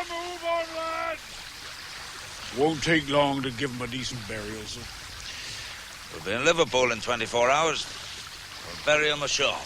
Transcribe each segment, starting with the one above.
move on, lads! Won't take long to give him a decent burial, sir. We'll be in Liverpool in 24 hours. We'll bury him ashore.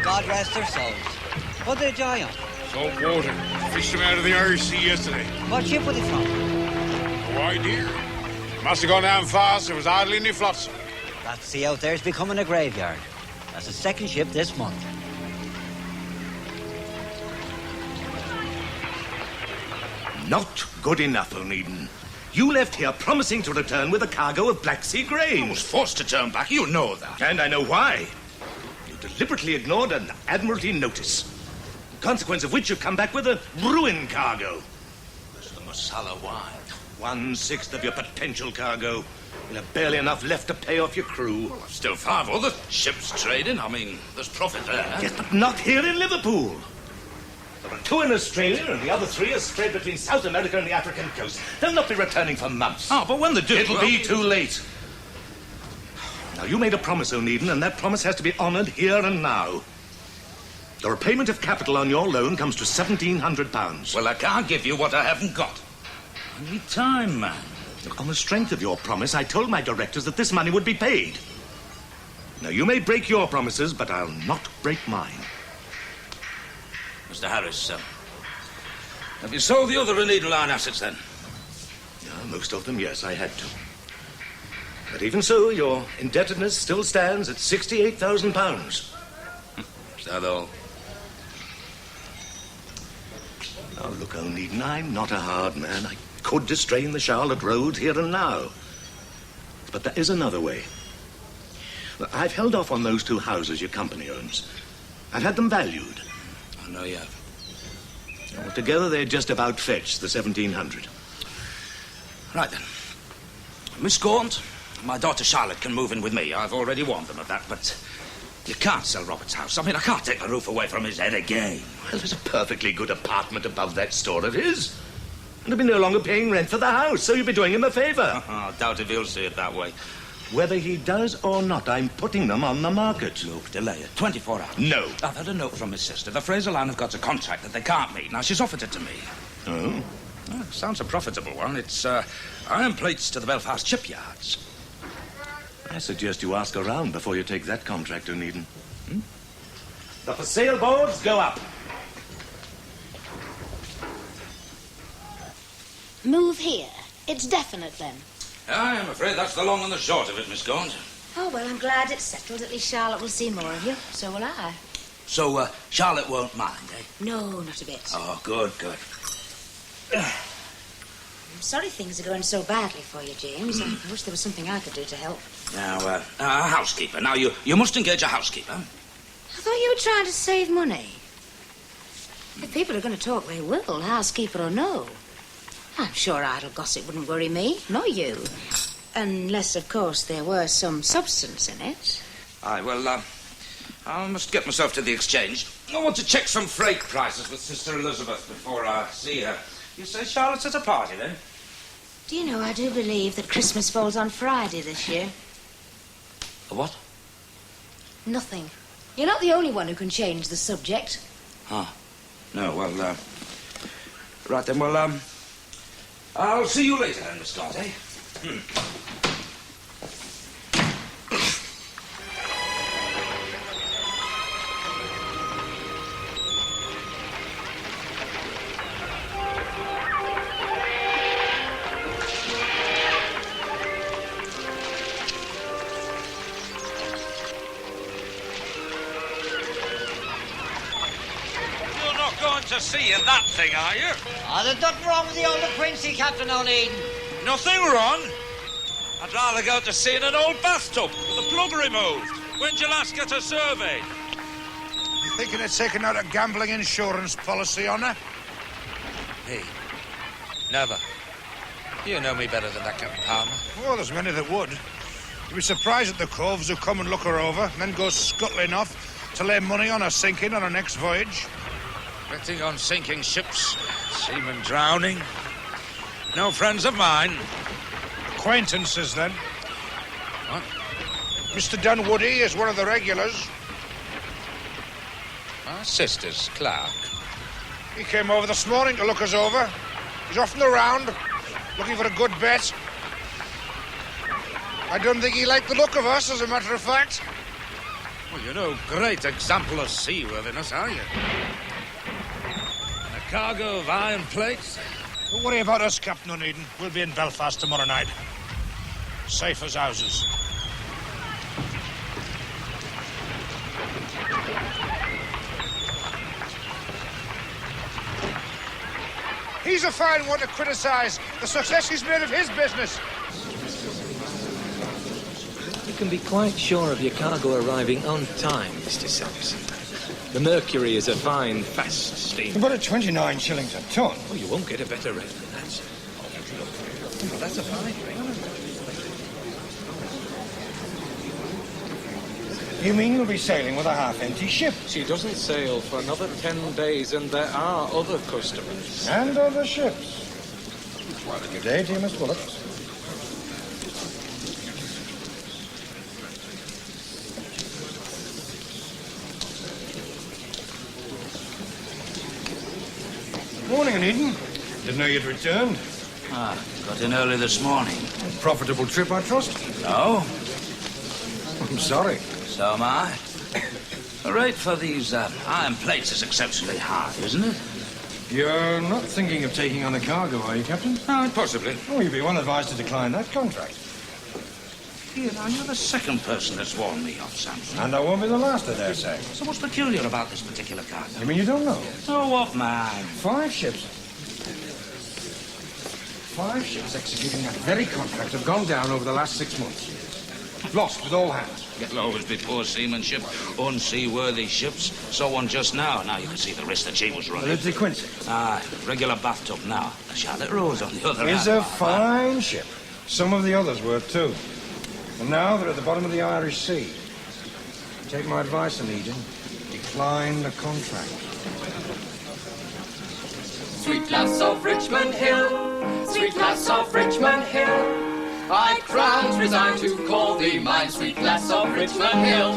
God rest their souls. What did they die on? Salt water. Fished him out of the Irish Sea yesterday. What ship were they from? No idea. Must have gone down fast. There was hardly any flotsam. That sea out there's becoming a graveyard. That's the second ship this month. Not good enough, Onedin. You left here promising to return with a cargo of Black Sea grain. I was forced to turn back. You know that. And I know why. You deliberately ignored an Admiralty notice. In consequence of which you've come back with a ruined cargo. There's the masala wine. 1/6 of your potential cargo. You'll have barely enough left to pay off your crew. Well, I've still 5 other ships trading. I mean, there's profit there. Yes, but not here in Liverpool. There are 2 in Australia, and the other 3 are spread between South America and the African coast. They'll not be returning for months. Oh, but when they do... It'll be too late. Now, you made a promise, Onedin, and that promise has to be honoured here and now. The repayment of capital on your loan comes to £1,700. Well, I can't give you what I haven't got. I need time, man. Look, on the strength of your promise, I told my directors that this money would be paid. Now, you may break your promises, but I'll not break mine. Mr. Harris, have you sold the other Onedin line assets, then? Yeah, most of them, yes, I had to. But even so, your indebtedness still stands at £68,000. Is that all? Now, look, Onedin, I'm not a hard man. I could distrain the Charlotte Road here and now. But there is another way. Look, I've held off on those 2 houses your company owns. I've had them valued. I know you have. Well, together, they just about fetch the 1,700. Right, then. Miss Gaunt, my daughter Charlotte can move in with me. I've already warned them of that, but you can't sell Robert's house. I mean, I can't take the roof away from his head again. Well, there's a perfectly good apartment above that store of his. And he'll be no longer paying rent for the house, so you'll be doing him a favour. I doubt if he'll see it that way. Whether he does or not, I'm putting them on the market. Look, delay it. 24 hours. No. I've had a note from his sister. The Fraser line have got a contract that they can't meet. Now, she's offered it to me. Oh? Oh, sounds a profitable one. It's iron plates to the Belfast shipyards. I suggest you ask around before you take that contract, Onedin. The for sale boards go up. Move here. It's definite, then. I am afraid that's the long and the short of it, Miss Gaunt. Oh, well, I'm glad it's settled. At least Charlotte will see more of you. So will I. So, Charlotte won't mind, eh? No, not a bit. Oh, good. I'm sorry things are going so badly for you, James. I wish there was something I could do to help. Now, a housekeeper. Now, you must engage a housekeeper. I thought you were trying to save money. If people are going to talk, they will, housekeeper or no. I'm sure idle gossip wouldn't worry me, nor you. Unless, of course, there were some substance in it. Aye, well, I must get myself to the exchange. I want to check some freight prices with Sister Elizabeth before I see her. You say Charlotte's at a party, then? Do you know, I do believe that Christmas falls on Friday this year. A what? Nothing. You're not the only one who can change the subject. Ah. No, well, right then, well, I'll see you later then, Miss Gaunt, eh? You're not going to sea in that thing, are you? Oh, there's nothing wrong with the old Quincy, Captain Onedin. Nothing wrong. I'd rather go to sea in an old bathtub with the plug removed. When'd you last get a survey? You thinking of taking out a gambling insurance policy on her? Me? Never. You know me better than that, Captain Palmer. Oh, there's many that would. You'd be surprised at the coves who come and look her over, and then go scuttling off to lay money on her sinking on her next voyage. Betting on sinking ships, seamen drowning. No friends of mine. Acquaintances, then. What? Mr. Dunwoody is one of the regulars. My sister's clerk. He came over this morning to look us over. He's often around, looking for a good bet. I don't think he liked the look of us, as a matter of fact. Well, you're no great example of seaworthiness, are you? And a cargo of iron plates? Don't worry about us, Captain Onedin. We'll be in Belfast tomorrow night. Safe as houses. He's a fine one to criticise the success he's made of his business. You can be quite sure of your cargo arriving on time, Mr. Sampson. The Mercury is a fine, fast steamer. But at 29 shillings a ton. Oh, you won't get a better rate than that. Oh, that's a fine rate. You mean you'll be sailing with a half-empty ship? She doesn't sail for another 10 days, and there are other customers. And other ships. Well, good day to you, Miss Bullock. Morning, Onedin. Didn't know you'd returned. Got in early this morning. Profitable trip, I trust? No? I'm sorry. So am I. The rate for these iron plates is exceptionally high, isn't it? You're not thinking of taking on a cargo, are you, Captain? No, possibly. Oh, you'd be well advised to decline that contract. Here, now, you're the second person that's warned me off, Sampson. And I won't be the last, I dare say. So what's peculiar about this particular cargo? You mean you don't know? Oh, what, man? 5 ships. 5 ships executing that very contract have gone down over the last 6 months. Lost with all hands. It'll always be poor seamanship, unseaworthy ships. Saw one just now. Now you can see the risk that she was The running. Liberty Quincy Regular bathtub now. The Charlotte Rose on the other is hand. a fine ship. Some of the others were too. And now they're at the bottom of the Irish Sea. Take my advice, Onedin. Decline the contract. Sweet lass of Richmond Hill, sweet lass of Richmond Hill, I crowns resign to call thee mine, sweet lass of Richmond Hill.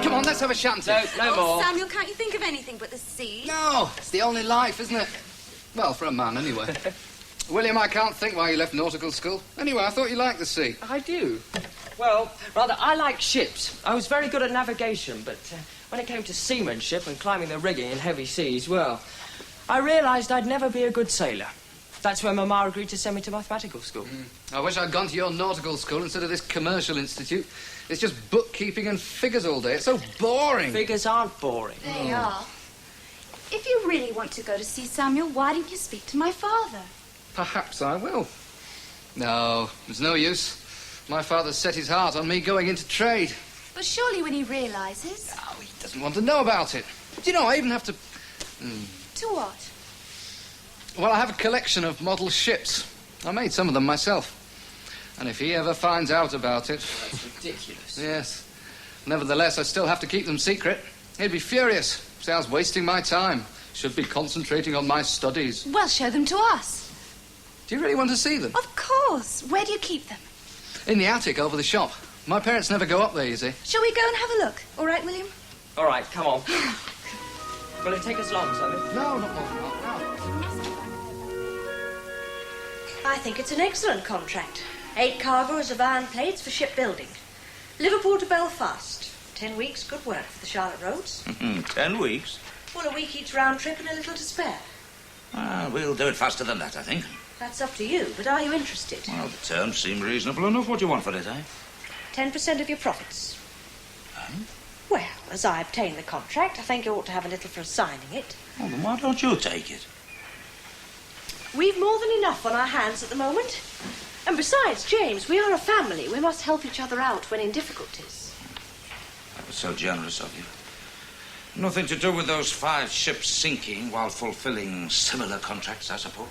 Come on, let's have a shanty. No more. Samuel, can't you think of anything but the sea? No, it's the only life, isn't it? Well, for a man, anyway. William, I can't think why you left nautical school. Anyway, I thought you liked the sea. I do. Well, rather, I like ships. I was very good at navigation, but when it came to seamanship and climbing the rigging in heavy seas, well, I realised I'd never be a good sailor. That's when Mama agreed to send me to mathematical school. I wish I'd gone to your nautical school instead of this commercial institute. It's just bookkeeping and figures all day. It's so boring. Figures aren't boring. They are. If you really want to go to sea, Samuel, why didn't you speak to my father? Perhaps I will. No, there's no use. My father's set his heart on me going into trade. But surely when he realises... Oh, he doesn't want to know about it. Do you know, I even have to... To what? Well, I have a collection of model ships. I made some of them myself. And if he ever finds out about it... That's ridiculous. Yes. Nevertheless, I still have to keep them secret. He'd be furious. Say I was wasting my time. Should be concentrating on my studies. Well, show them to us. Do you really want to see them? Of course. Where do you keep them? In the attic over the shop. My parents never go up there, you see. Shall we go and have a look? All right, William? All right, come on. Will it take us long, Samuel? No, not more. No. I think it's an excellent contract. 8 cargoes of iron plates for shipbuilding. Liverpool to Belfast. 10 weeks, good work for the Charlotte Roads. 10 weeks? Well, a week each round trip and a little to spare. We'll do it faster than that, I think. That's up to you, but are you interested? Well, the terms seem reasonable enough. What do you want for it, eh? 10% of your profits. Well, as I obtained the contract, I think you ought to have a little for signing it. Well, then why don't you take it? We've more than enough on our hands at the moment. And besides, James, we are a family. We must help each other out when in difficulties. That was so generous of you. Nothing to do with those 5 ships sinking while fulfilling similar contracts, I suppose.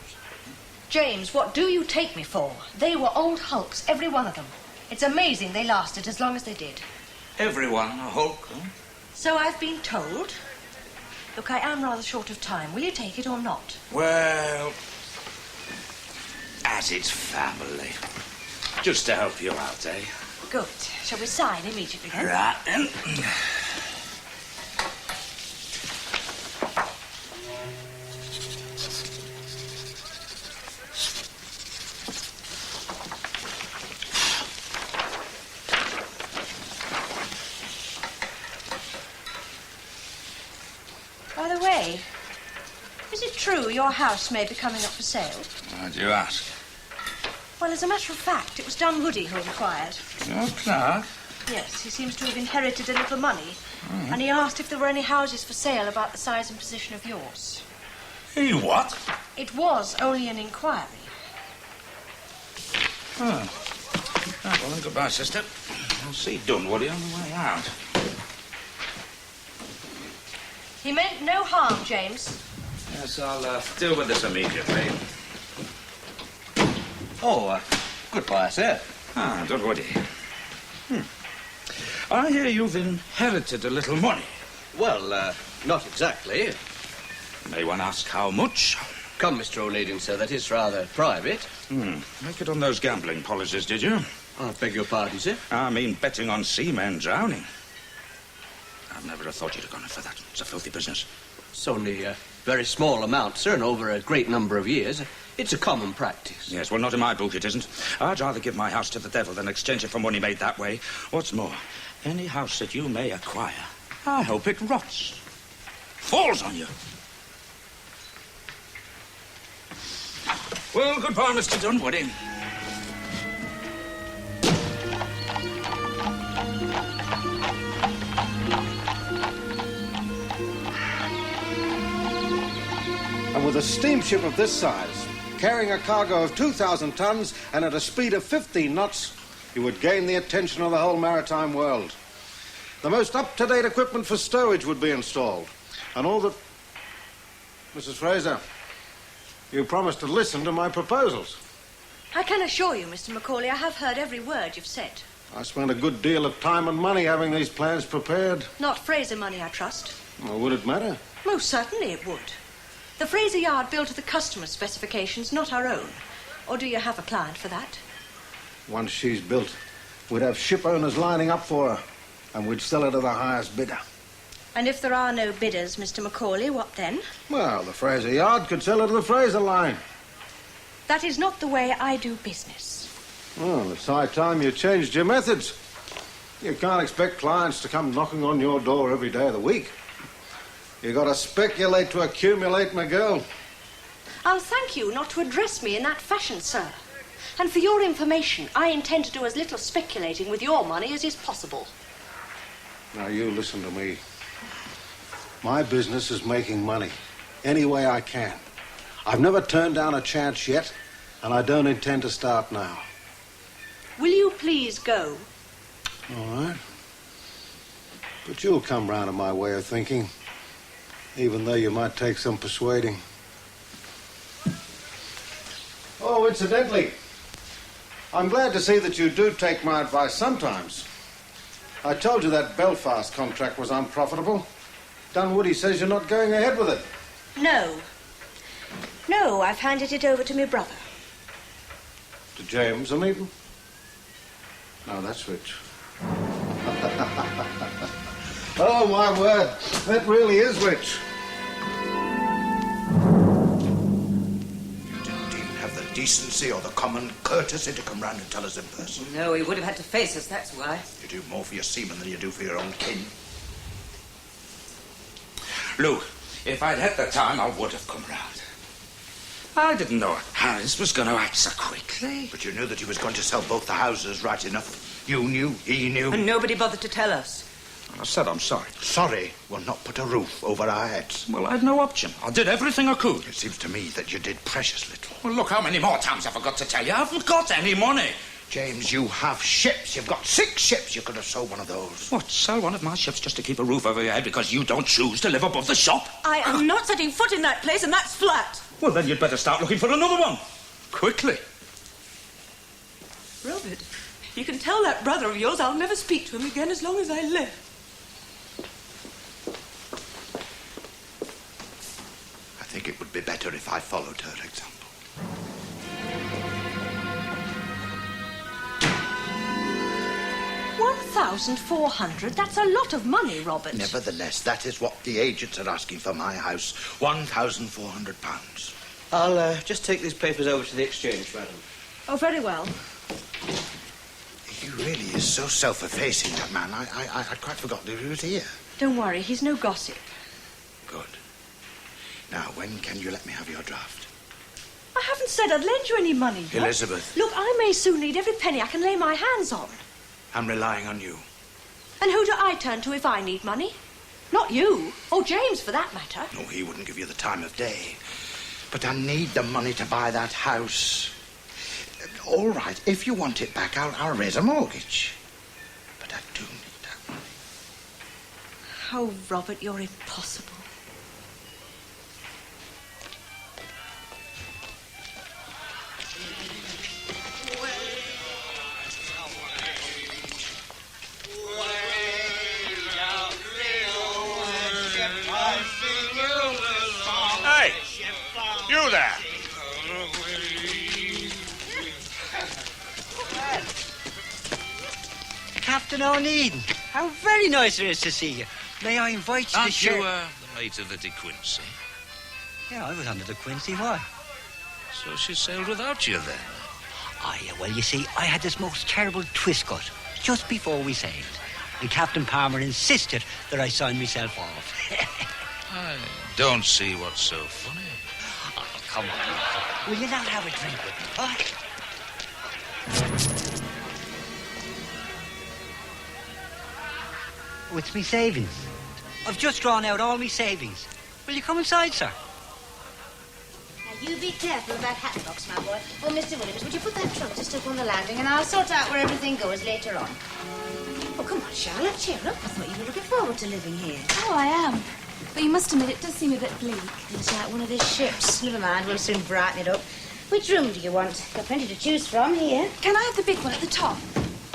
James, what do you take me for? They were old hulks, every one of them. It's amazing they lasted as long as they did. Everyone a hulk, huh? So I've been told. Look, I am rather short of time. Will you take it or not? Well, as it's family. Just to help you out, eh? Good. Shall we sign immediately then? Right then. By the way, is it true your house may be coming up for sale? Why do you ask? Well, as a matter of fact, it was Dunwoody who inquired. Your clerk? Yes, he seems to have inherited a little money. And he asked if there were any houses for sale about the size and position of yours. He what? It was only an inquiry. Oh. Right, well, then, goodbye, sister. I'll see Dunwoody on the way out. He meant no harm, James. Yes, I'll deal with this immediately. Oh, goodbye, sir. Ah, Dunwoody. I hear you've inherited a little money. Well, not exactly. May one ask how much? Come, Mr. Onedin, sir, that is rather private. Make it on those gambling policies, did you? I beg your pardon, sir? I mean betting on seamen drowning. I'd never have thought you'd have gone in for that. It's a filthy business. It's only a very small amount, sir, and over a great number of years. It's a common practice. Yes, well, not in my book, it isn't. I'd rather give my house to the devil than exchange it for money made that way. What's more, any house that you may acquire, I hope it rots. Falls on you. Well, goodbye, Mr. Dunwoody. And with a steamship of this size, carrying a cargo of 2,000 tons and at a speed of 15 knots, you would gain the attention of the whole maritime world. The most up-to-date equipment for stowage would be installed. And all the... Mrs. Fraser, you promised to listen to my proposals. I can assure you, Mr. Macaulay, I have heard every word you've said. I spent a good deal of time and money having these plans prepared. Not Fraser money, I trust. Well, would it matter? Most certainly it would. The Fraser yard built to the customer's specifications, not our own. Or do you have a client for that? Once she's built, we'd have ship owners lining up for her, and we'd sell her to the highest bidder. And if there are no bidders, Mr. Macaulay, what then? Well, the Fraser yard could sell her to the Fraser line. That is not the way I do business. Well, it's high time you changed your methods. You can't expect clients to come knocking on your door every day of the week. You've got to speculate to accumulate, my girl. I'll thank you not to address me in that fashion, sir. And for your information, I intend to do as little speculating with your money as is possible. Now, you listen to me. My business is making money any way I can. I've never turned down a chance yet, and I don't intend to start now. Will you please go? All right. But you'll come round to my way of thinking, even though you might take some persuading. Oh, incidentally, I'm glad to see that you do take my advice sometimes. I told you that Belfast contract was unprofitable. Dunwoody says you're not going ahead with it. No. No, I've handed it over to my brother. To James, Onedin? No, that's rich. Oh, my word. That really is rich. You didn't even have the decency or the common courtesy to come round and tell us in person. No, he would have had to face us, that's why. You do more for your seamen than you do for your own kin. Luke, if I'd had the time, I would have come round. I didn't know Harris was going to act so quickly. But you knew that he was going to sell both the houses right enough. You knew, he knew. And nobody bothered to tell us. I said I'm sorry. Sorry will not put a roof over our heads. Well, I had no option. I did everything I could. It seems to me that you did precious little. Well, look, how many more times have I got to tell you? I haven't got any money. James, you have ships. You've got 6 ships. You could have sold one of those. What, sell one of my ships just to keep a roof over your head because you don't choose to live above the shop? I am not setting foot in that place, and that's flat. Well, then you'd better start looking for another one. Quickly. Robert, you can tell that brother of yours I'll never speak to him again as long as I live. I think it would be better if I followed her example. $1,400? That's a lot of money, Robert. Nevertheless, that is what the agents are asking for my house. £1,400. I'll just take these papers over to the exchange, madam. Oh, very well. He really is so self-effacing, that man. I quite forgot that he was here. Don't worry, he's no gossip. Good. Now, when can you let me have your draft? I haven't said I'd lend you any money yet. Elizabeth. Look, I may soon need every penny I can lay my hands on. I'm relying on you. And who do I turn to if I need money? Not you. Or James, for that matter. No, he wouldn't give you the time of day. But I need the money to buy that house. All right, if you want it back, I'll raise a mortgage. But I do need that money. Oh, Robert, you're impossible. Hey, you there. Captain Onedin, how very nice it is to see you. May I invite you to Aren't share... you the mate of the De Quincy? Yeah, I was under the Quincy. Why? So she sailed without you then? Oh, yeah, well, you see, I had this most terrible twist cut just before we sailed. And Captain Palmer insisted that I sign myself off. I don't see what's so funny. Oh, come on. Will you not have a drink with me, huh? Oh, it's me savings. I've just drawn out all me savings. Will you come inside, sir? Now, you be careful of that hat box, my boy. Oh, Mr. Williams, would you put that trunk just up on the landing, and I'll sort out where everything goes later on. Oh, come on, Charlotte, cheer up. I thought you were looking forward to living here. Oh, I am. But you must admit, it does seem a bit bleak. It's like one of these ships. Never mind, we'll soon brighten it up. Which room do you want? Got plenty to choose from here. Can I have the big one at the top?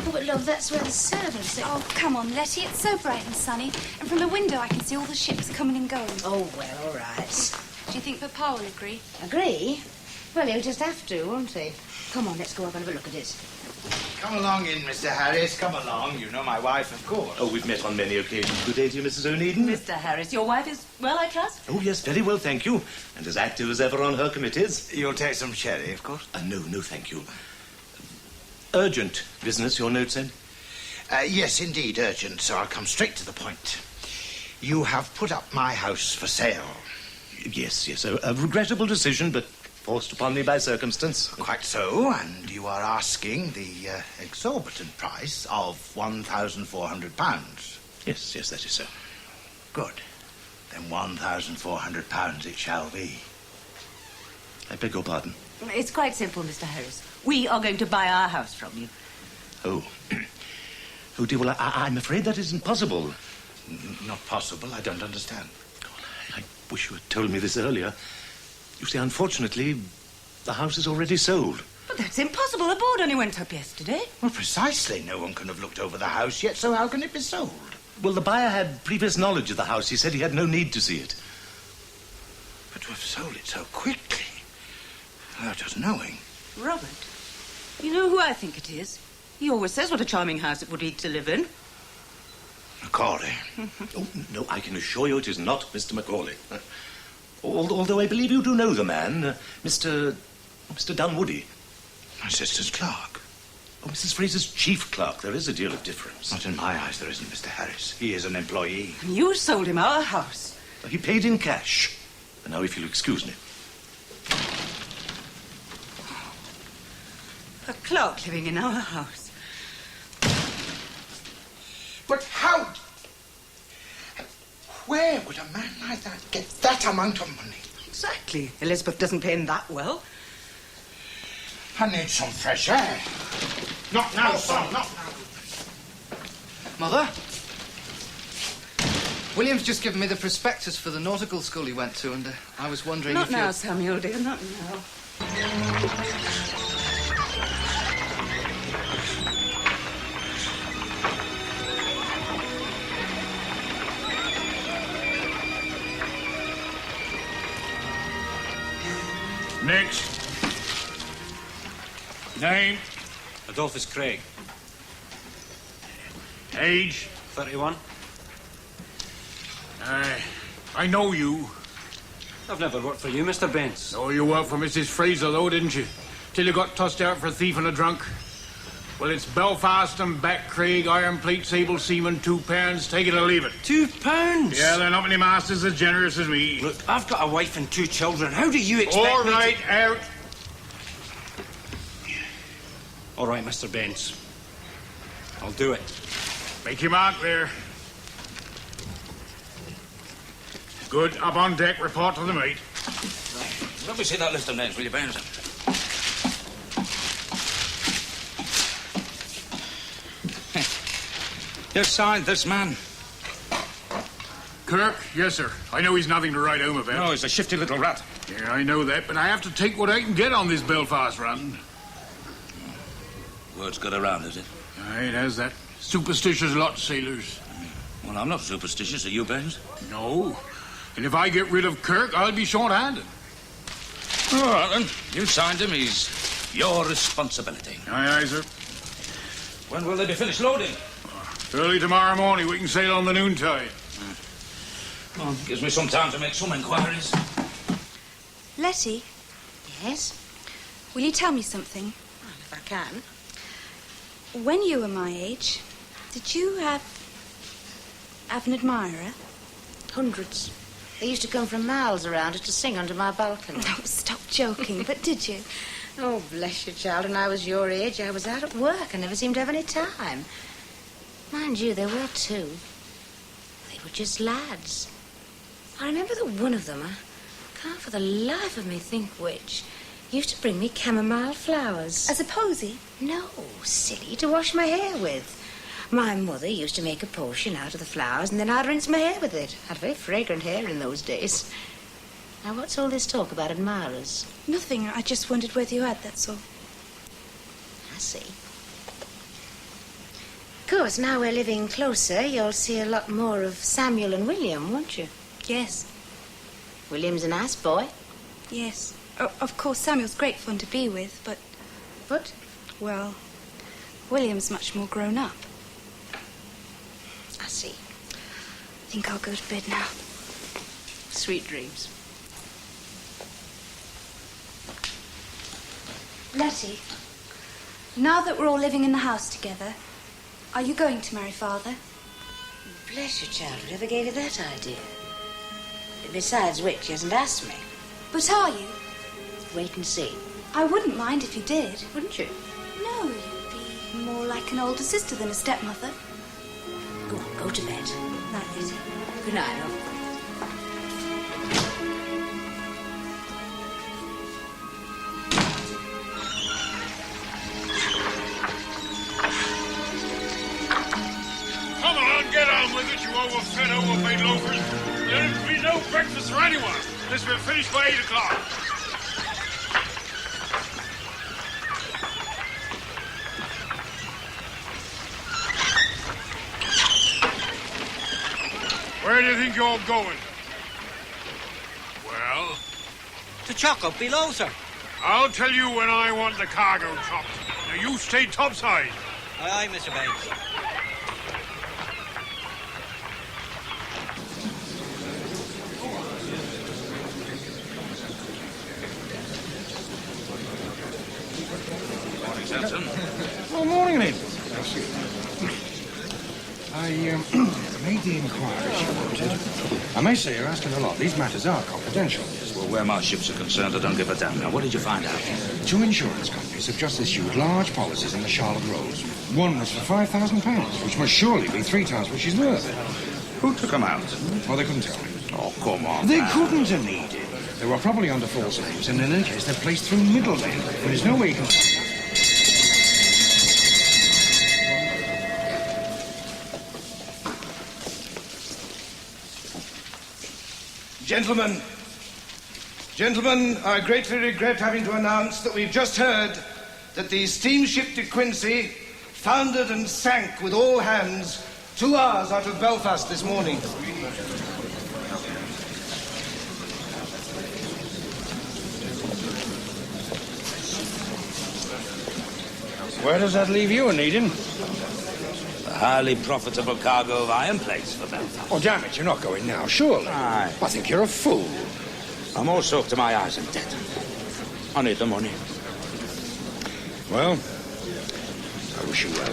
Oh, but love, that's where the servants sit. Oh, come on, Letty. It's so bright and sunny. And from the window, I can see all the ships coming and going. Oh, well, all right. Do you think Papa will agree? Agree? Well, he'll just have to, won't he? Come on, let's go up and have a look at it. Come along in, Mr. Harris. Come along. You know my wife, of course. Oh, we've met on many occasions. Good day to you, Mrs. Onedin. Mr. Harris, your wife is well, I trust? Oh, yes, very well, thank you. And as active as ever on her committees. You'll take some sherry, of course? No, thank you. Urgent business, your note said? Yes, indeed, urgent, so I'll come straight to the point. You have put up my house for sale. Yes, a regrettable decision, but forced upon me by circumstance. Quite so, and you are asking the exorbitant price of £1,400. Yes, that is so. Good. Then £1,400 it shall be. I beg your pardon. It's quite simple, Mr. Harris. We are going to buy our house from you. Oh. Oh, dear, well, I'm afraid that isn't possible. Not possible? I don't understand. I wish you had told me this earlier. You see, unfortunately, the house is already sold. But that's impossible. The board only went up yesterday. Well, precisely. No one can have looked over the house yet, so how can it be sold? Well, the buyer had previous knowledge of the house. He said he had no need to see it. But to have sold it so quickly, without us knowing. Robert, you know who I think it is? He always says what a charming house it would be to live in. Macaulay. Oh, no, I can assure you it is not Mr. Macaulay. Although I believe you do know the man, Mr. Dunwoody. My sister's clerk. Oh, Mrs. Fraser's chief clerk. There is a deal of difference. Not in my eyes, there isn't, Mr. Harris. He is an employee. And you sold him our house. He paid in cash. And now, if you'll excuse me. A clerk living in our house. But how... Where would a man like that get that amount of money? Exactly. Elizabeth doesn't pay him that well. I need some fresh air. Not now, son, not now. Mother? William's just given me the prospectus for the nautical school he went to, and I was wondering Not if now, you... Samuel, dear, not now. Next. Name? Adolphus Craig. Age? 31. I know you. I've never worked for you, Mr. Bence. Oh, you worked for Mrs. Fraser, though, didn't you? Till you got tossed out for a thief and a drunk. Well, it's Belfast and back, Craig, iron plate, sable seaman, £2. Take it or leave it. £2? Yeah, there are not many masters as generous as me. Look, I've got a wife and 2 children. How do you expect All me right, out. All right, Mr. Bence. I'll do it. Make your mark there. Good. Up on deck. Report to the mate. Let me see that list of names, will you, Baines? You signed this man? Kirk? Yes, sir. I know he's nothing to write home about. No, he's a shifty little rat. Yeah, I know that, but I have to take what I can get on this Belfast run. Word's got around, is it? It has that. Superstitious lot, sailors. Well, I'm not superstitious. Are you, Baines? No. And if I get rid of Kirk, I'll be short-handed. All right, then. You signed him. He's your responsibility. Aye, aye, sir. When will they be finished loading? Early tomorrow morning. We can sail on the noontide. Well, gives me some time to make some inquiries. Letty, Yes? will you tell me something? Well, if I can. When you were my age, did you have an admirer? Hundreds. They used to come from miles around it to sing under my balcony. Oh, stop joking, but did you? Oh, bless you, child. When I was your age, I was out at work. I never seemed to have any time. Mind you, there were 2. They were just lads. I remember that one of them, I can't for the life of me think which, used to bring me chamomile flowers. As a posy? No, silly, to wash my hair with. My mother used to make a potion out of the flowers, and then I'd rinse my hair with it. I had very fragrant hair in those days. Now, what's all this talk about admirers? Nothing. I just wondered whether you had, that's all. I see. Of course, now we're living closer, you'll see a lot more of Samuel and William, won't you? Yes. William's a nice boy. Yes. Of course, Samuel's great fun to be with, but... But? Well, William's much more grown up. I see. I think I'll go to bed now. Sweet dreams. Letty, now that we're all living in the house together, are you going to marry Father? Bless you, child. Whoever gave you that idea? Besides which, he hasn't asked me. But are you? Wait and see. I wouldn't mind if you did. Wouldn't you? No, you'd be more like an older sister than a stepmother. Go on, go to bed. Night, Lizzie. Good night, love. Come on, get on with it, you overfed, overpaid loafers. There'll be no breakfast for anyone unless we're finished by 8 o'clock. Where do you think you're going? Well? To chock up below, sir. I'll tell you when I want the cargo chopped. Now, you stay topside. Aye, aye, Mr. Baines. Morning, Samson. Oh, morning, Lynn. I made the inquiries you wanted. I may say you're asking a lot. These matters are confidential. Yes, well, where my ships are concerned, I don't give a damn. Now, what did you find out? 2 insurance companies have just issued large policies in the Charlotte Roads. One was for £5,000, which must surely be 3 times what she's worth. Who took them out? Well, they couldn't tell me. Oh, come on. They man. couldn't have needed. They were probably under false names, and in any case, they're placed through middlemen. And there's no way you can... Gentlemen, I greatly regret having to announce that we've just heard that the steamship De Quincey foundered and sank with all hands 2 hours out of Belfast this morning. Where does that leave you, Onedin? A highly profitable cargo of iron plates for Belfast. Oh, damn it, you're not going now, surely. Aye. I think you're a fool. I'm all soaked to my eyes in debt. I need the money. Well, I wish you well.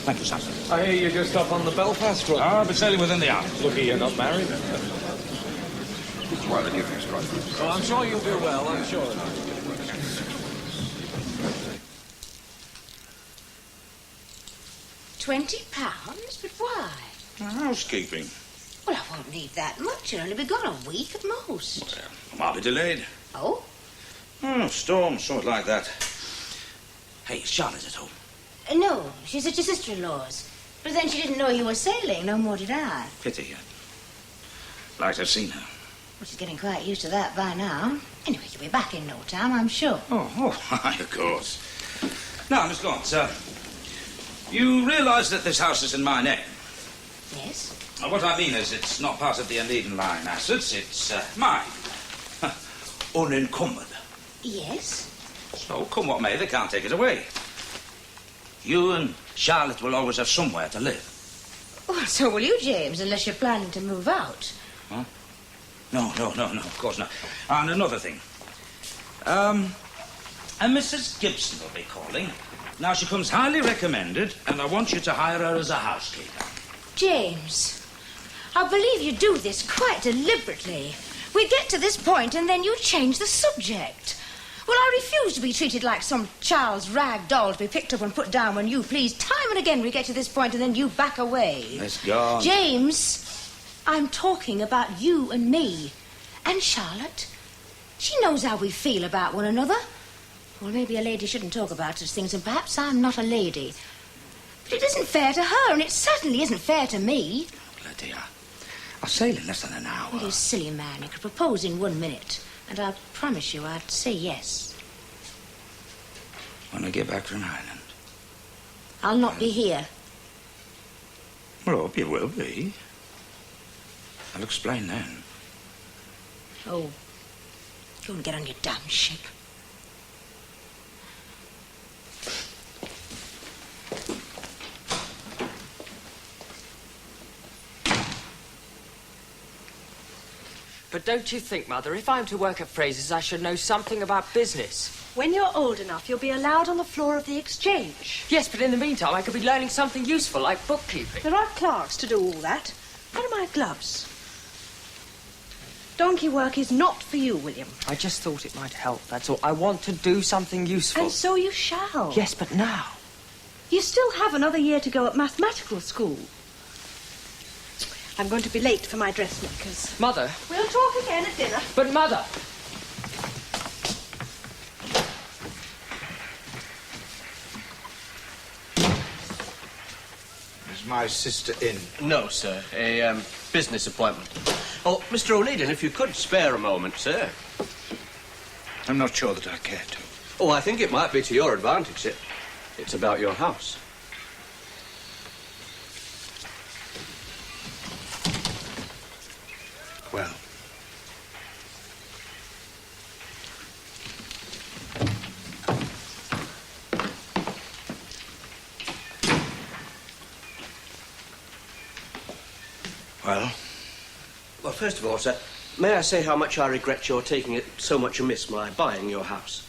Thank you, sir. I hear you're just up on the Belfast run. I'll be sailing within the hour. Lucky you're not married. Well, then you think it's right. Oh, I'm sure you'll do well, I'm sure. £20? But why? Housekeeping. Well, I won't need that much. You'll only be gone a week at most. Well, I might be delayed. Oh? Oh, storm, sort like that. Hey, is Charlotte at home? No, she's at your sister-in-law's. But then she didn't know you were sailing, no more did I. Pity. Like to have seen her. Well, she's getting quite used to that by now. Anyway, you'll be back in no time, I'm sure. Oh, of course. Now, Miss Gaunt, you realise that this house is in my name? Yes. What I mean is it's not part of the Onedin line assets, it's mine. Unencumbered. Yes. So, come what may, they can't take it away. You and Charlotte will always have somewhere to live. Well, so will you, James, unless you're planning to move out. Huh? No, of course not. And another thing. And Mrs. Gibson will be calling. Now, she comes highly recommended, and I want you to hire her as a housekeeper. James, I believe you do this quite deliberately. We get to this point, and then you change the subject. Well, I refuse to be treated like some child's rag doll to be picked up and put down when you please. Time and again we get to this point, and then you back away. Miss Gaunt. James, I'm talking about you and me. And Charlotte. She knows how we feel about one another. Well, maybe a lady shouldn't talk about such things, and perhaps I'm not a lady. But it isn't fair to her, and it certainly isn't fair to me. Lydia, I'll sail in less than an hour. Well, you silly man. You could propose in 1 minute, and I promise you I'd say yes. When I get back from Ireland. I'll not be here. Well, I hope you will be. I'll explain then. Oh, go and get on your damn ship. But don't you think, Mother, if I'm to work at Fraser's, I should know something about business? When you're old enough, you'll be allowed on the floor of the exchange. Yes, but in the meantime, I could be learning something useful, like bookkeeping. There are clerks to do all that. Where are my gloves? Donkey work is not for you, William. I just thought it might help, that's all. I want to do something useful. And so you shall. Yes, but now. You still have another year to go at mathematical school. I'm going to be late for my dressmakers. Mother. We'll talk again at dinner. But, Mother. Is my sister in? No, sir. A business appointment. Oh, Mr. Onedin, if you could spare a moment, sir. I'm not sure that I care to. Oh, I think it might be to your advantage, sir. It's about your house. Well. Well? Well, first of all, sir, may I say how much I regret your taking it so much amiss, my buying your house?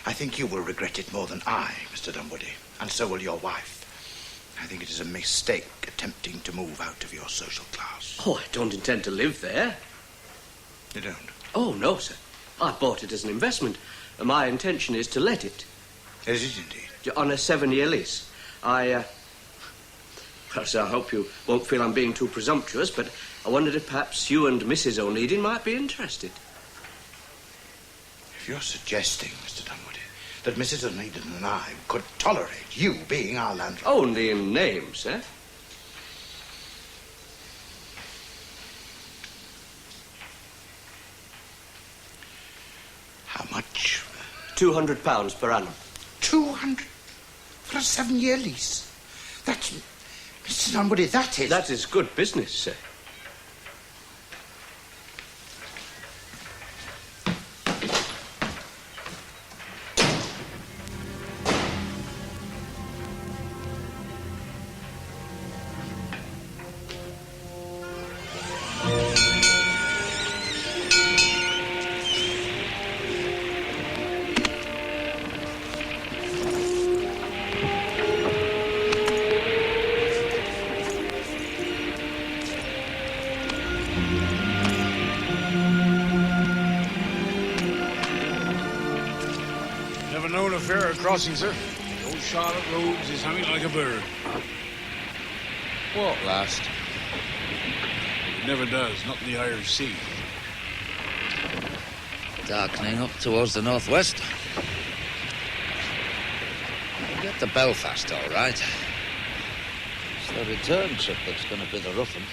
I think you will regret it more than I, Mr. Dunwoody, and so will your wife. I think it is a mistake attempting to move out of your social class. Oh, I don't intend to live there. You don't? Oh, no, sir. I bought it as an investment. My intention is to let it. Is it indeed? On a 7-year lease. I Well, sir, I hope you won't feel I'm being too presumptuous, but I wondered if perhaps you and Mrs. Onedin might be interested. If you're suggesting, Mr. Dunwoody, that Mrs. Onedin and I could tolerate you being our landlord... Only in name, sir. How much? £200 per annum. 200 for a 7-year lease? That's... Mr. Dunwoody, that is... That is good business, sir. Never known a fairer crossing, sir. The old Charlotte Roads is humming like a bird. What last? It never does, not in the Irish Sea. Darkening up towards the northwest. We'll get to Belfast, all right. It's the return trip that's going to be the rough one.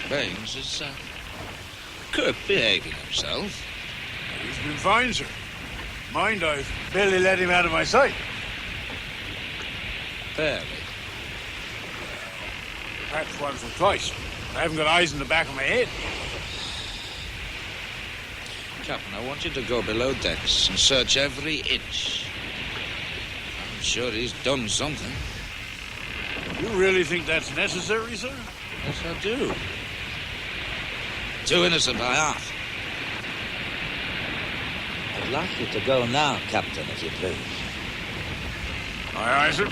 Baines is Kirk behaving himself. He's been fine, sir. Mind, I've barely let him out of my sight. Barely. Perhaps once or twice. I haven't got eyes in the back of my head. Captain, I want you to go below decks and search every inch. I'm sure he's done something. You really think that's necessary, sir? Yes, I do. Too innocent by half. I'd like you to go now, Captain, if you please. Aye, aye, sir.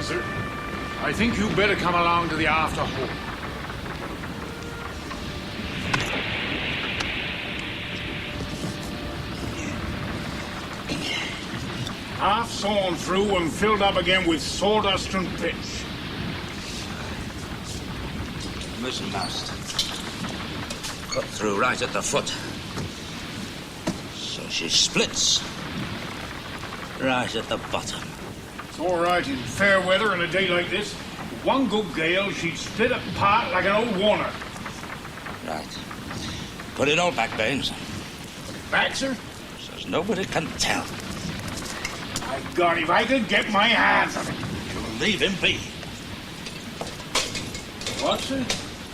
Sir, I think you better come along to the after hold. Half sawn through and filled up again with sawdust and pitch. Mizzenmast. Cut through right at the foot. So she splits. Right at the bottom. It's all right in fair weather and a day like this. With one good gale, she'd split apart like an old walnut. Right. Put it all back, Baines. Back, sir? So nobody can tell. My God, if I could get my hands on it. You'll leave him be. What, sir?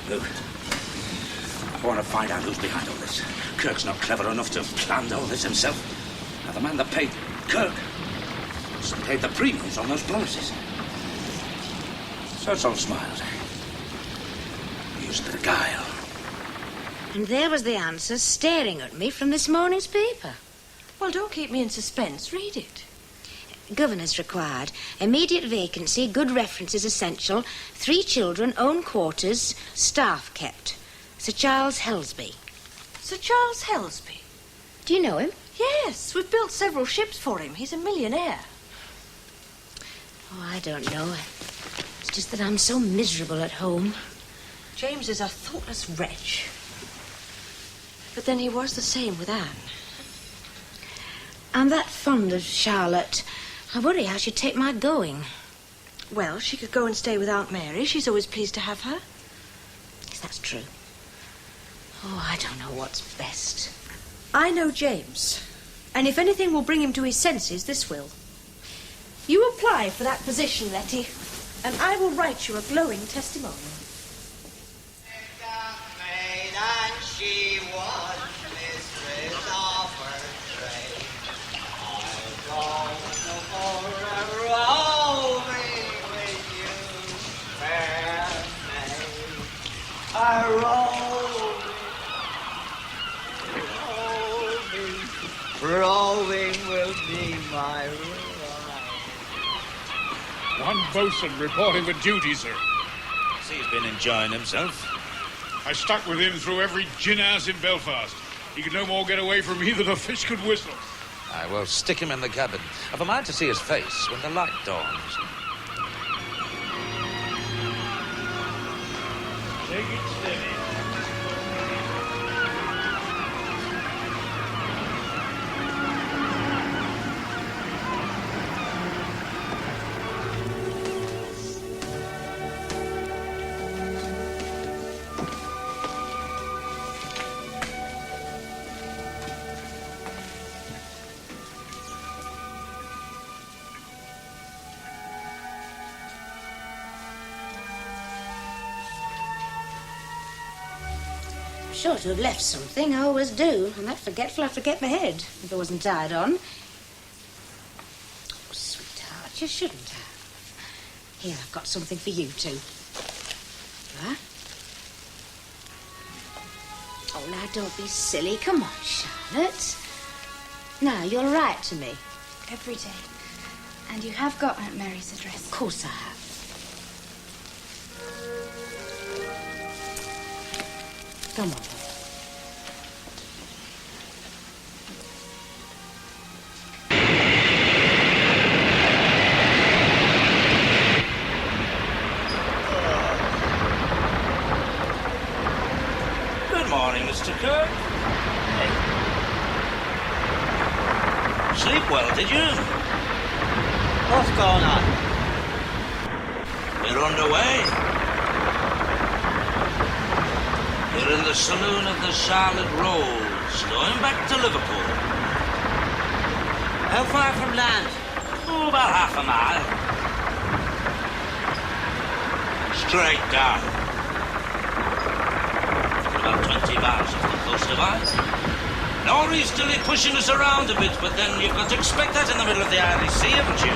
Look, I want to find out who's behind all this. Kirk's not clever enough to have planned all this himself. Now, the man that paid Kirk paid the premiums on those promises. So it's all smiles. Used a bit of guile. And there was the answer staring at me from this morning's paper. Well, don't keep me in suspense. Read it. Governess required. Immediate vacancy. Good references essential. 3 children. Own quarters. Staff kept. Sir Charles Helsby. Sir Charles Helsby? Do you know him? Yes. We've built several ships for him. He's a millionaire. Oh, I don't know. It's just that I'm so miserable at home. James is a thoughtless wretch. But then he was the same with Anne. I'm that fond of Charlotte. I worry how she'd take my going. Well, she could go and stay with Aunt Mary. She's always pleased to have her. Yes, that's true. Oh, I don't know what's best. I know James. And if anything will bring him to his senses, this will. You apply for that position, Letty, and I will write you a glowing testimonial. And she was mistress of her trade. I long to forever roaming with you, fair maid. I roving will be my ride. One bosun reporting for duty, sir. He's been enjoying himself. I stuck with him through every gin house in Belfast. He could no more get away from me than a fish could whistle. I will stick him in the cabin. I've a mind to see his face when the light dawns. Take it steady. Sure to have left something. I always do. I'm that forgetful I forget my head if it wasn't tied on. Oh, sweetheart, you shouldn't have. Here, I've got something for you too. Huh? Oh, now don't be silly. Come on, Charlotte. Now, you'll write to me. Every day. And you have got Aunt Mary's address. Of course I have. Come on. Good morning, Mr. Kirk. Sleep well, did you? What's going on? We're underway. We're in the saloon of the Charlotte Rose, going back to Liverpool. How far from land? Oh, about half a mile. Straight down. About 20 miles off the coast of Ireland. Norrie's still pushing us around a bit, but then you've got to expect that in the middle of the Irish Sea, haven't you?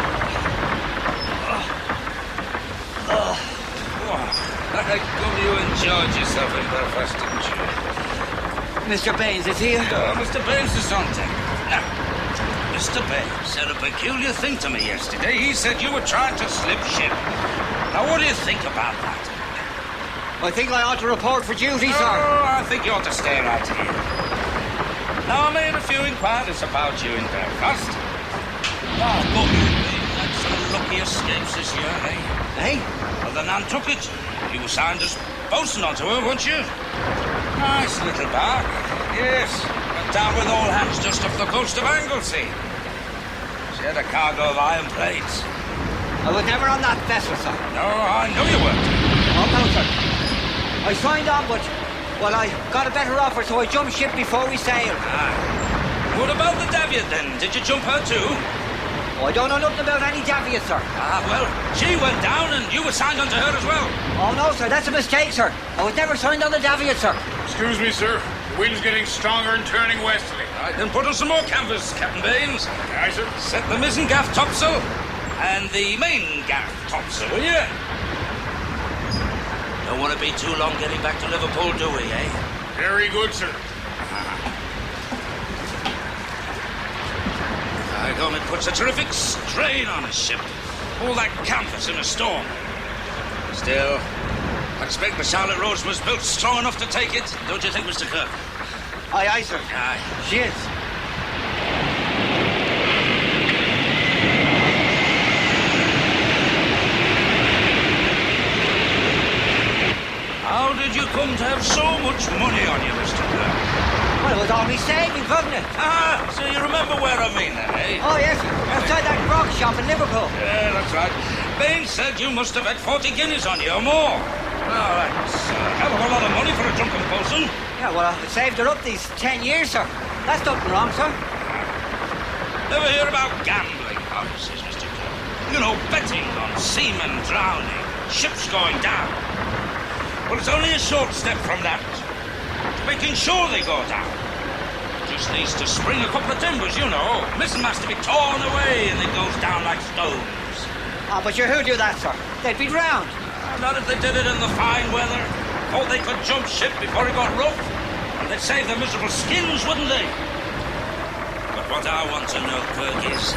You enjoyed yourself in Belfast, didn't you? Mr. Baines is here? Oh, Mr. Baines is on deck. Now, Mr. Baines said a peculiar thing to me yesterday. He said you were trying to slip ship. Now, what do you think about that? I think I ought to report for duty, sir. Oh, I think you ought to stay right here. Now, I made a few inquiries about you in Belfast. Oh, look, you've had some lucky escapes this year, eh? Eh? Well, the Nantucket. You signed us bosun onto her, weren't you? Nice little bark. Yes. Went down with all hands just off the coast of Anglesey. She had a cargo of iron plates. I was never on that vessel, sir. No, I know you weren't. Oh, no, sir. I signed on, but, well, I got a better offer, so I jumped ship before we sailed. Ah. What about the Daviot, then? Did you jump her, too? Oh, I don't know nothing about any Daviot, sir. Ah, well, she went down and you were signed onto her as well. Oh, no, sir, that's a mistake, sir. I was never signed on the Daviot, sir. Excuse me, sir. The wind's getting stronger and turning westerly. Right, then put on some more canvas, Captain Baines. Aye, sir. Set the mizzen gaff topsail and the main gaff topsail, will you? Don't want to be too long getting back to Liverpool, do we, eh? Very good, sir. It only puts a terrific strain on a ship. All that canvas in a storm. Still, I expect the Charlotte Rose was built strong enough to take it, don't you think, Mr. Kirk? Aye, aye, sir. Aye. She is. How did you come to have so much money on you, Mr. Kirk? Well, I was all me savings, wasn't it? Ah, so you remember where I mean then, eh? Oh, yes, outside that grog shop in Liverpool. Yeah, that's right. Baines said you must have had 40 guineas on you or more. Now, that's a hell of a lot of money for a drunken bosun. Yeah, well, I saved her up these 10 years, sir. That's nothing wrong, sir. Ever hear about gambling policies, Mr. Cook? You know, betting on seamen drowning, ships going down. Well, it's only a short step from that to making sure they go down. Just needs to spring a couple of timbers, you know. Missing has to be torn away and it goes down like stones. Ah, but who'd do that, sir? They'd be drowned. Not if they did it in the fine weather. Thought they could jump ship before it got rough. And they'd save their miserable skins, wouldn't they? But what I want to know, Kirk, is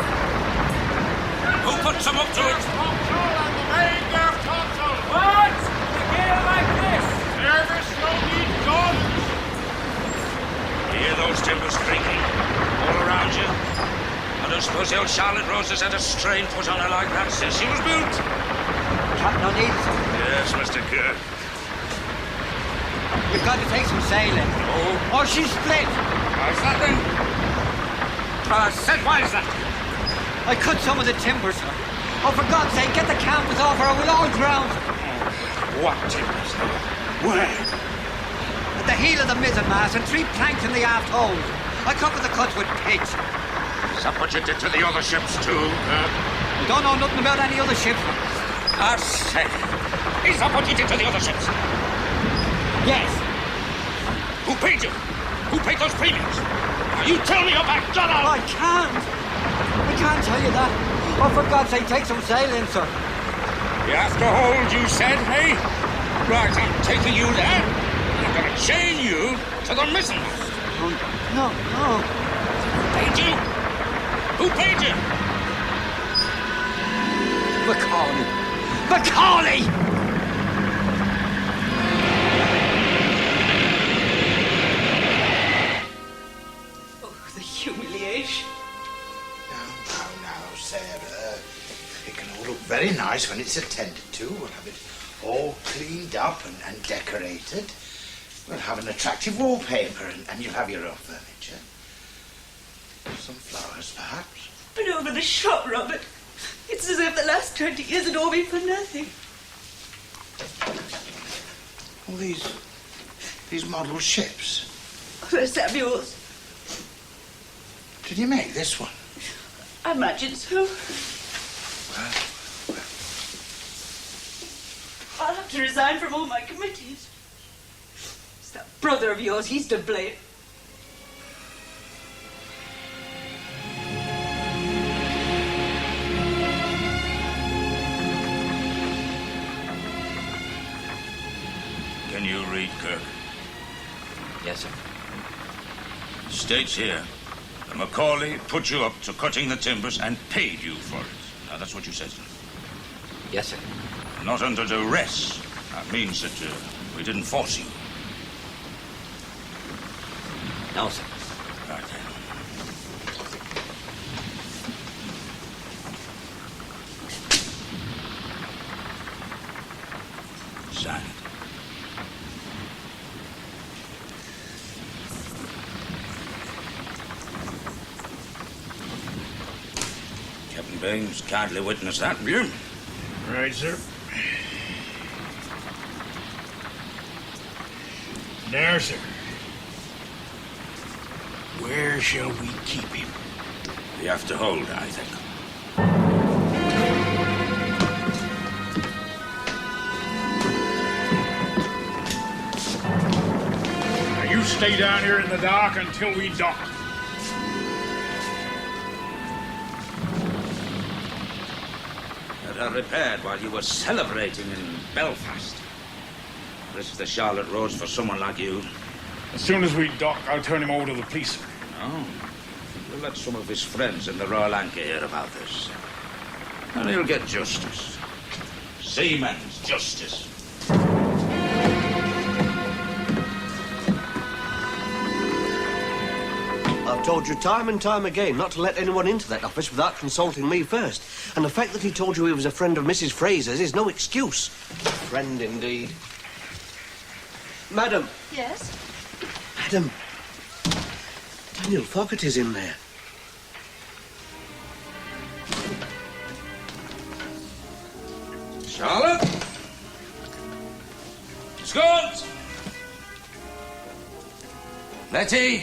who puts them up to it? What? A gale like this? Service no need guns. You hear those timbers creaking all around you? I don't suppose the old Charlotte Rose has had a strain put on her like that since she was built. Captain Onedin, sir. Yes, Mr. Kirk. You've got to take some sailing. Oh? Or she's split. Why's that then? I said, why is that? I cut some of the timber, sir. Oh, for God's sake, get the canvas off her or we'll all drown. What timbers? Where? At the heel of the mizzenmast and 3 planks in the aft hold. I covered the cuts with pitch. Is that what you did to the other ships too, Kirk? I don't know nothing about any other ship. I said, is that what you did to the other ships? Yes. Who paid you? Who paid those premiums? Now you tell me about John. I can't. I can't tell you that. Oh, for God's sake, take some sailing, sir. You have to hold, you said, hey? Right, I'm taking you there. I'm going to chain you to the mizzenmast. No. Who paid you? Who paid you? Macaulay! Oh, the humiliation. Now, Sarah. It can all look very nice when it's attended to. We'll have it all cleaned up and decorated. We'll have an attractive wallpaper and you'll have your own furniture. Some flowers, perhaps. But over the shop, Robert. It's as if the last 20 years had all been for nothing. All these model ships. They're Samuel's. Did you make this one? I imagine so. Well. I'll have to resign from all my committees. It's that brother of yours, he's to blame. Can you read, Kirk? Yes, sir. States here that Macaulay put you up to cutting the timbers and paid you for it. Now, that's what you said, sir. Yes, sir. Not under duress. That means that we didn't force you. No, sir. Right then. Sign it. Captain Baines kindly witness that, will you? Right, sir. Now, sir. Where shall we keep him? We have to hold, I think. Now, you stay down here in the dock until we dock. Had her repaired while you were celebrating in Belfast. This is the Charlotte Rose for someone like you. As soon as we dock, I'll turn him over to the police. Oh. We'll let some of his friends in the Royal Anchor hear about this. And he'll get justice. Seaman's justice. I've told you time and time again not to let anyone into that office without consulting me first. And the fact that he told you he was a friend of Mrs. Fraser's is no excuse. Friend, indeed. Madam. Yes? Madam. Neil Fogarty is in there. Charlotte? Scott? Letty?